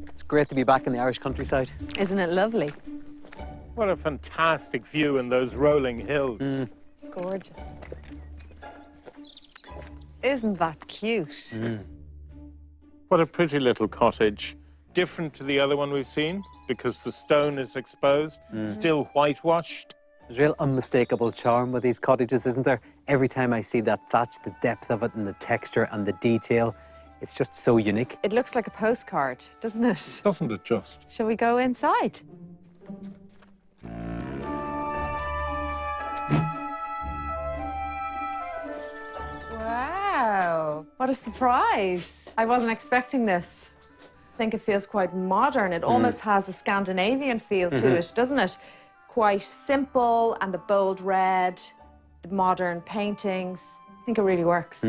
It's great to be back in the Irish countryside. Isn't it lovely? What a fantastic view in those rolling hills. Gorgeous. Isn't that cute? What a pretty little cottage. Different to the other one we've seen because the stone is exposed, still whitewashed. There's real unmistakable charm with these cottages, isn't there? Every time I see that thatch, the depth of it and the texture and the detail, it's just so unique. It looks like a postcard, doesn't it? Doesn't it just? Shall we go inside? Wow, what a surprise. I wasn't expecting this. I think it feels quite modern. It almost has a Scandinavian feel to it, doesn't it? Quite simple, and the bold red, the modern paintings. I think it really works.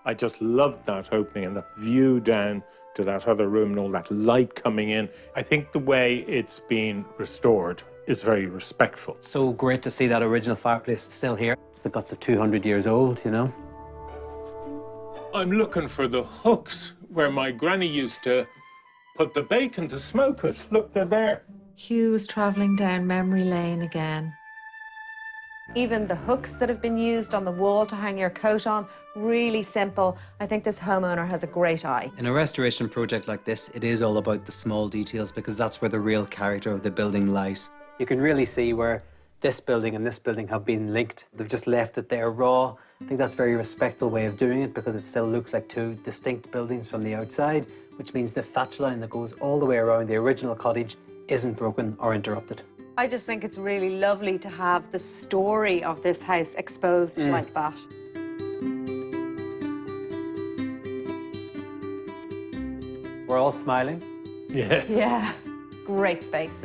I just loved that opening and the view down to that other room and all that light coming in. I think the way it's been restored is very respectful. So great to see that original fireplace still here. It's the guts of 200 years old, you know? I'm looking for the hooks where my granny used to put the bacon to smoke it. Look, they're there. Hugh was travelling down memory lane again. Even the hooks that have been used on the wall to hang your coat on, really simple. I think this homeowner has a great eye. In a restoration project like this, it is all about the small details because that's where the real character of the building lies. You can really see where this building and this building have been linked. They've just left it there raw. I think that's a very respectful way of doing it because it still looks like two distinct buildings from the outside, which means the thatch line that goes all the way around the original cottage isn't broken or interrupted. I just think it's really lovely to have the story of this house exposed like that. We're all smiling. Yeah. Yeah, great space.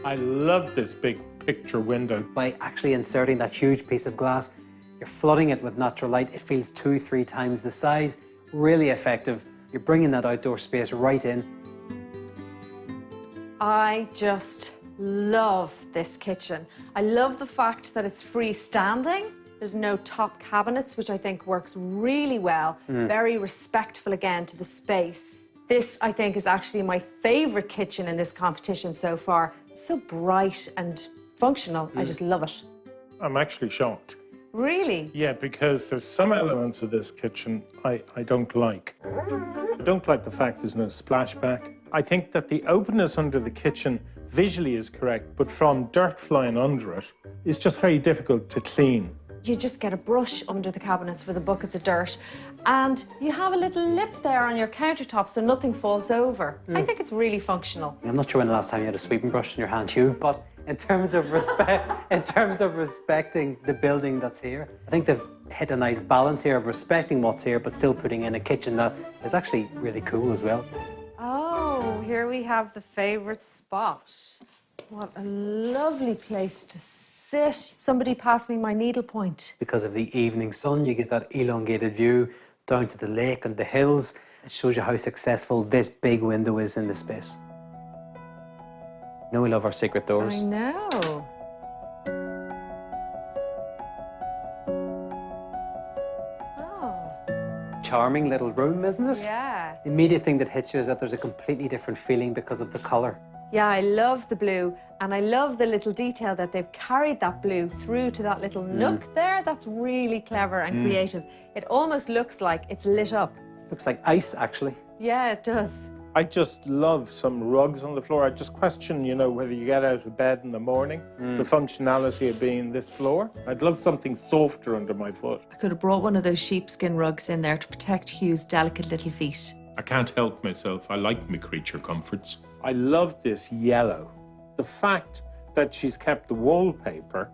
I love this big picture window. By actually inserting that huge piece of glass, you're flooding it with natural light. It feels 2-3 times the size. Really effective. You're bringing that outdoor space right in. I just love this kitchen. I love the fact that it's freestanding. There's no top cabinets, which I think works really well. Very respectful again to the space. This, I think, is actually my favourite kitchen in this competition so far. It's so bright and functional. I just love it. I'm actually shocked. Really? Yeah, because there's some elements of this kitchen I don't like. I don't like the fact there's no splashback. I think that the openness under the kitchen visually is correct, but from dirt flying under it, it's just very difficult to clean. You just get a brush under the cabinets for the buckets of dirt, and you have a little lip there on your countertop so nothing falls over. I think it's really functional. I'm not sure when the last time you had a sweeping brush in your hand, Hugh, but in terms of respecting the building that's here, I think they've hit a nice balance here of respecting what's here, but still putting in a kitchen that is actually really cool as well. Oh, here we have the favourite spot. What a lovely place to sit. Somebody pass me my needlepoint. Because of the evening sun, you get that elongated view down to the lake and the hills. It shows you how successful this big window is in this space. You know we love our secret doors. I know. Oh. Charming little room, isn't it? Yeah. The immediate thing that hits you is that there's a completely different feeling because of the colour. Yeah, I love the blue, and I love the little detail that they've carried that blue through to that little nook there. That's really clever and creative. It almost looks like it's lit up. Looks like ice, actually. Yeah, it does. I just love some rugs on the floor. I just question, you know, whether you get out of bed in the morning, the functionality of being this floor. I'd love something softer under my foot. I could have brought one of those sheepskin rugs in there to protect Hugh's delicate little feet. I can't help myself. I like my creature comforts. I love this yellow. The fact that she's kept the wallpaper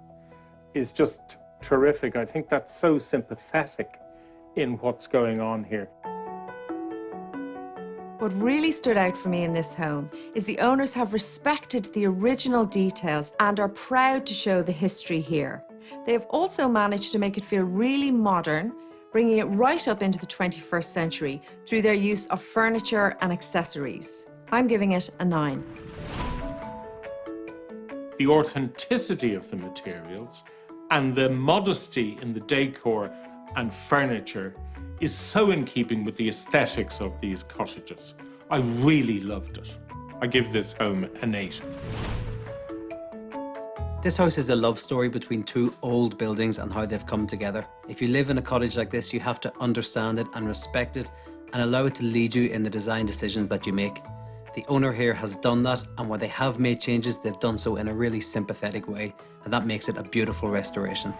is just terrific. I think that's so sympathetic in what's going on here. What really stood out for me in this home is the owners have respected the original details and are proud to show the history here. They have also managed to make it feel really modern, bringing it right up into the 21st century through their use of furniture and accessories. I'm giving it a 9. The authenticity of the materials and the modesty in the decor and furniture is so in keeping with the aesthetics of these cottages. I really loved it. I give this home an 8. This house is a love story between two old buildings and how they've come together. If you live in a cottage like this, you have to understand it and respect it and allow it to lead you in the design decisions that you make. The owner here has done that, and when they have made changes, they've done so in a really sympathetic way, and that makes it a beautiful restoration.